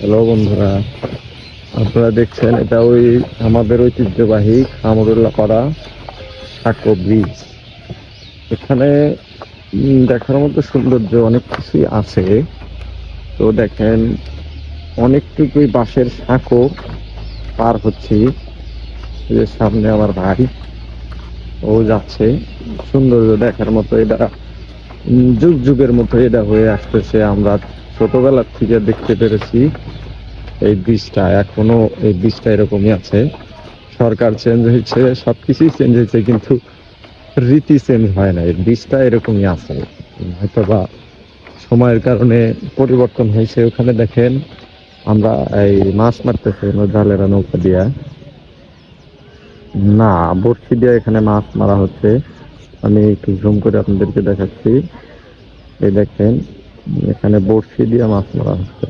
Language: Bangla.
হ্যালো বন্ধুরা, আপনারা দেখছেন এটা ওই আমাদের ঐতিহ্যবাহী খামরুল্লাহ পাড়া সাঁকো ব্রিজ। এখানে দেখার মতো সৌন্দর্য অনেক কিছুই আছে। তো দেখেন, অনেকটুকুই বাঁশের সাঁকো পার হচ্ছি। এই যে সামনে আমার ভাই, ও যাচ্ছে। সৌন্দর্য দেখার মতো এটা যুগ যুগের মতো এটা হয়ে আসতেছে। আমরা ছোটবেলার থেকে দেখতে পেরেছি এই ব্রিজটা, এখনো এই ব্রিজটা এরকমই আছে। সরকার চেঞ্জ হয়েছে, সবকিছুই চেঞ্জ হয়েছে, কিন্তু রীতি চেঞ্জ হয় না, এই ব্রিজটা এরকমই আছে। হয়তো বা সময়ের কারণে পরিবর্তন হয়েছে। ওখানে দেখেন আমরা এই মাছ মারতেছি জালেরা নৌকা দিয়া, না বড়শি দিয়ে এখানে মাছ মারা হচ্ছে। আমি একটু জুম করে আপনাদেরকে দেখাচ্ছি। এই দেখেন, এখানে বড়শি দিয়ে মাছ মারা হচ্ছে।